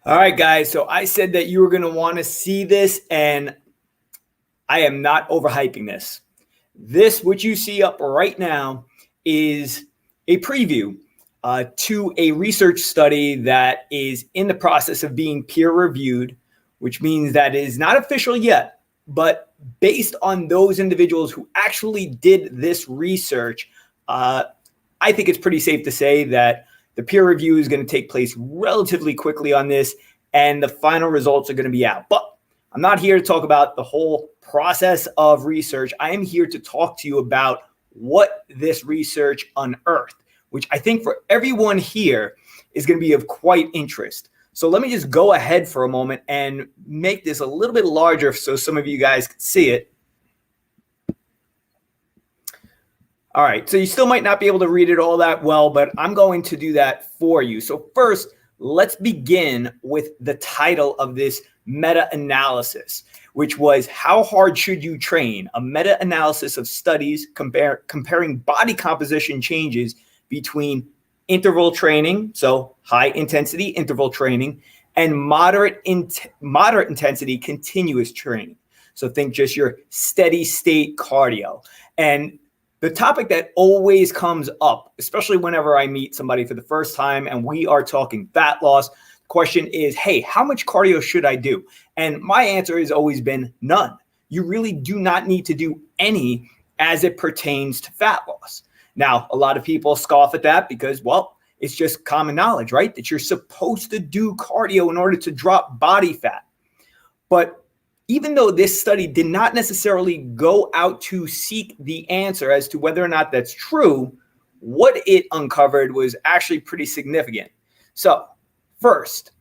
All right, guys. So I said that you were going to want to see this, and I am not overhyping this. This, what you see up right now, is a preview to a research study that is in the process of being peer reviewed, which means that it is not official yet, but based on those individuals who actually did this research, I think it's pretty safe to say that the peer review is going to take place relatively quickly on this, and the final results are going to be out. But I'm not here to talk about the whole process of research. I am here to talk to you about what this research unearthed, which I think for everyone here is going to be of quite interest. So let me just go ahead for a moment and make this a little bit larger so some of you guys can see it. All right, so you still might not be able to read it all that well, but I'm going to do that for you. So first, let's begin with the title of this meta-analysis, which was How Hard Should You Train? A meta-analysis of studies comparing body composition changes between interval training, so high intensity interval training, and moderate intensity continuous training. So think just your steady state cardio. And the topic that always comes up, especially whenever I meet somebody for the first time and we are talking fat loss, the question is, hey, how much cardio should I do? And my answer has always been none. You really do not need to do any as it pertains to fat loss. Now, a lot of people scoff at that because, well, it's just common knowledge, right? That you're supposed to do cardio in order to drop body fat. But even though this study did not necessarily go out to seek the answer as to whether or not that's true, what it uncovered was actually pretty significant. So first,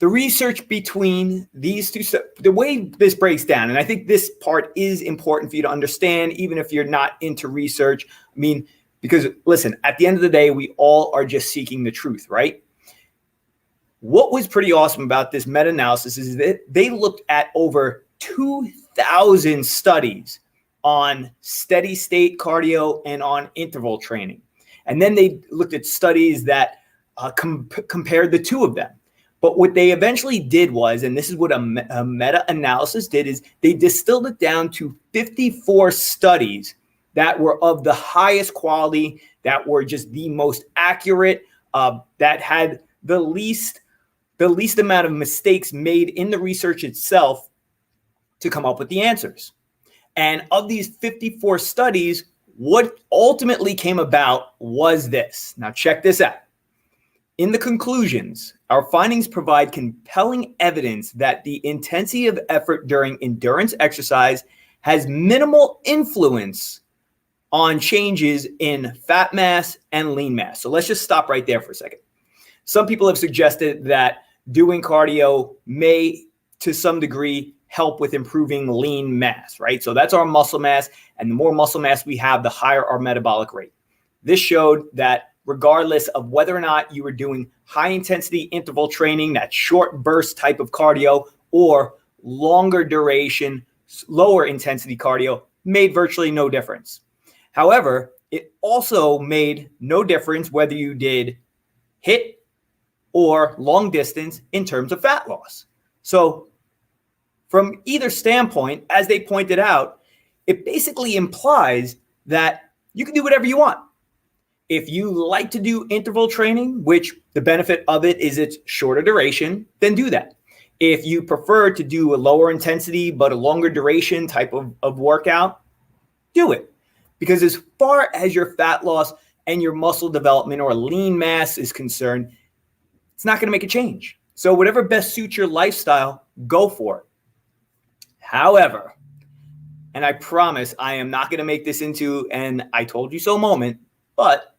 the research between these two, the way this breaks down, and I think this part is important for you to understand, even if you're not into research. I mean, because listen, at the end of the day, we all are just seeking the truth, right? What was pretty awesome about this meta-analysis is that they looked at over 2,000 studies on steady state cardio and on interval training. And then they looked at studies that compared the two of them. But what they eventually did was, and this is what a meta-analysis did, is they distilled it down to 54 studies that were of the highest quality, that were just the most accurate, that had the least amount of mistakes made in the research itself to come up with the answers. And of these 54 studies, what ultimately came about was this. Now check this out. In the conclusions, our findings provide compelling evidence that the intensity of effort during endurance exercise has minimal influence on changes in fat mass and lean mass. So let's just stop right there for a second. Some people have suggested that doing cardio may, to some degree, help with improving lean mass, right? So that's our muscle mass, and the more muscle mass we have, the higher our metabolic rate. This showed that regardless of whether or not you were doing high intensity interval training, that short burst type of cardio, or longer duration, lower intensity cardio, made virtually no difference. However, it also made no difference whether you did HIIT or long distance in terms of fat loss. So from either standpoint, as they pointed out, it basically implies that you can do whatever you want. If you like to do interval training, which the benefit of it is it's shorter duration, then do that. If you prefer to do a lower intensity but a longer duration type of workout, do it. Because as far as your fat loss and your muscle development or lean mass is concerned, it's not going to make a change. So whatever best suits your lifestyle, go for it. However, and I promise I am not going to make this into an I told you so moment, but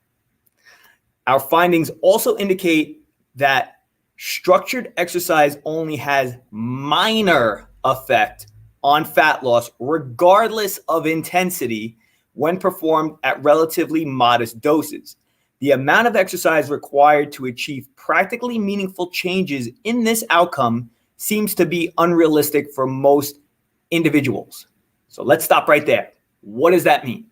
our findings also indicate that structured exercise only has minor effect on fat loss, regardless of intensity, when performed at relatively modest doses. The amount of exercise required to achieve practically meaningful changes in this outcome seems to be unrealistic for most individuals. So let's stop right there. What does that mean?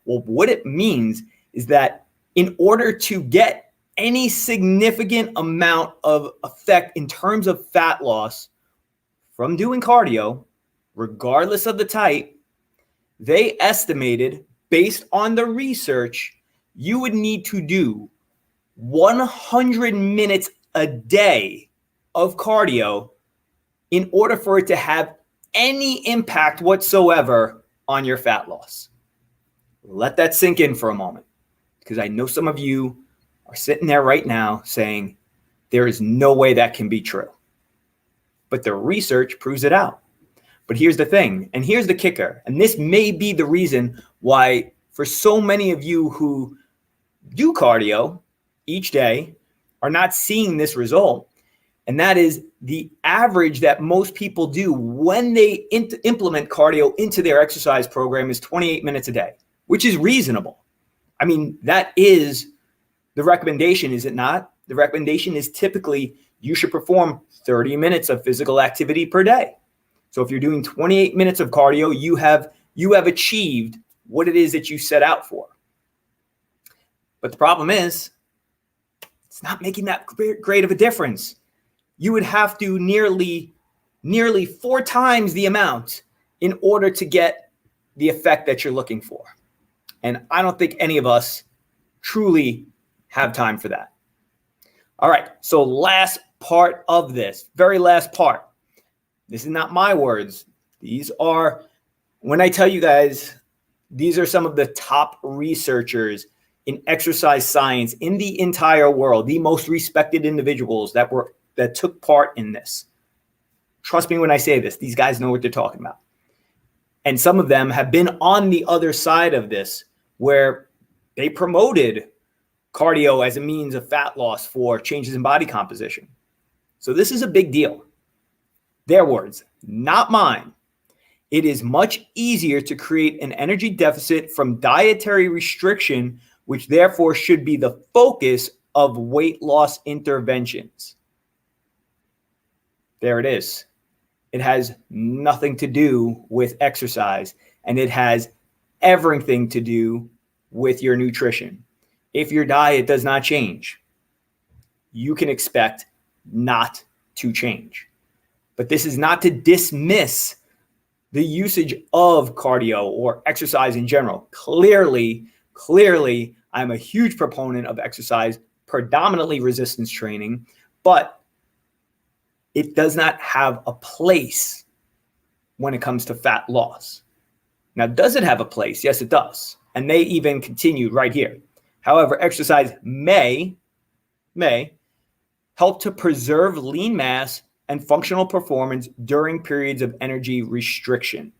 Well, what it means is that in order to get any significant amount of effect in terms of fat loss from doing cardio, regardless of the type, they estimated, based on the research, you would need to do 100 minutes a day of cardio in order for it to have any impact whatsoever on your fat loss. Let that sink in for a moment, because I know some of you are sitting there right now saying there is no way that can be true. But the research proves it out. But here's the thing, and here's the kicker, and this may be the reason why for so many of you who do cardio each day are not seeing this result. And that is the average that most people do when they implement cardio into their exercise program is 28 minutes a day, which is reasonable. I mean, that is the recommendation, is it not? The recommendation is typically you should perform 30 minutes of physical activity per day. So if you're doing 28 minutes of cardio, you have achieved what it is that you set out for. But the problem is, it's not making that great of a difference. You would have to nearly 4 times the amount in order to get the effect that you're looking for. And I don't think any of us truly have time for that. All right, so last part of this, very last part. This is not my words. These are, when I tell you guys, these are some of the top researchers in exercise science in the entire world, the most respected individuals that took part in this. Trust me when I say this, these guys know what they're talking about. And some of them have been on the other side of this, where they promoted cardio as a means of fat loss for changes in body composition. So this is a big deal. Their words, not mine. It is much easier to create an energy deficit from dietary restriction, which therefore should be the focus of weight loss interventions. There it is. It has nothing to do with exercise, and it has everything to do with your nutrition. If your diet does not change, you can expect not to change. But this is not to dismiss the usage of cardio or exercise in general. Clearly, I'm a huge proponent of exercise, predominantly resistance training, but it does not have a place when it comes to fat loss. Now, does it have a place? Yes, it does. And they even continued right here. However, exercise may help to preserve lean mass and functional performance during periods of energy restriction.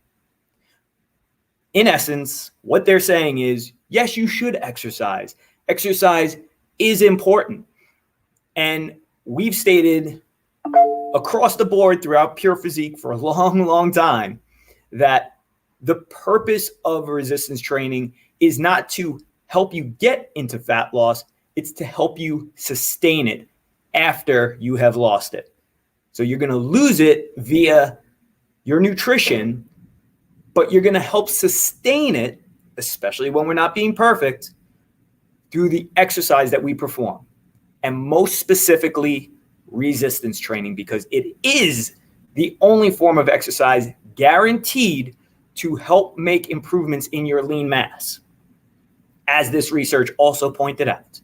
In essence, what they're saying is, yes, you should exercise. Exercise is important. And we've stated across the board throughout Pure Physique for a long time that the purpose of resistance training is not to help you get into fat loss, it's to help you sustain it after you have lost it. So you're going to lose it via your nutrition, but you're going to help sustain it, especially when we're not being perfect, through the exercise that we perform. And most specifically, resistance training, because it is the only form of exercise guaranteed to help make improvements in your lean mass. As this research also pointed out,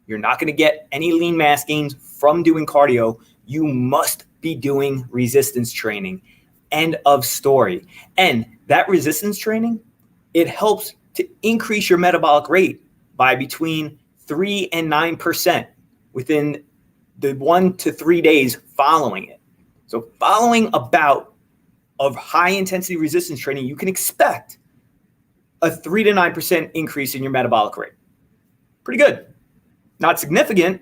you're not going to get any lean mass gains from doing cardio. You must be doing resistance training. End of story. And that resistance training, it helps to increase your metabolic rate by between 3 and 9% within the 1 to 3 days following it. So following a bout of high intensity resistance training, you can expect a 3 to 9% increase in your metabolic rate. Pretty good. Not significant,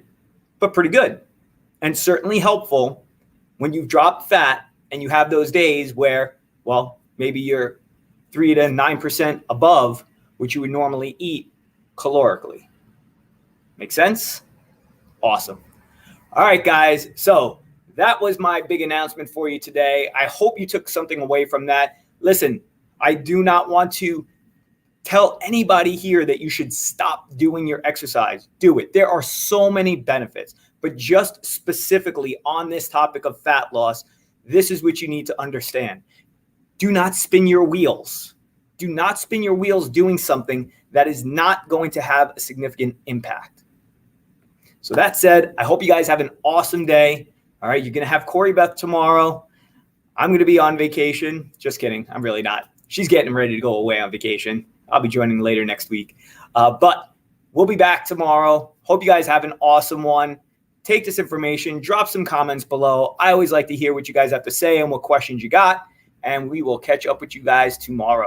but pretty good. And certainly helpful when you've dropped fat and you have those days where, well, maybe you're 3 to 9% above what you would normally eat calorically. Make sense? Awesome. All right, guys. So that was my big announcement for you today. I hope you took something away from that. Listen, I do not want to tell anybody here that you should stop doing your exercise, do it. There are so many benefits, but just specifically on this topic of fat loss, this is what you need to understand. Do not spin your wheels. Do not spin your wheels doing something that is not going to have a significant impact. So that said, I hope you guys have an awesome day. All right, you're going to have Corey Beth tomorrow. I'm going to be on vacation. Just kidding. I'm really not. She's getting ready to go away on vacation. I'll be joining later next week. But we'll be back tomorrow. Hope you guys have an awesome one. Take this information, drop some comments below. I always like to hear what you guys have to say and what questions you got. And we will catch up with you guys tomorrow.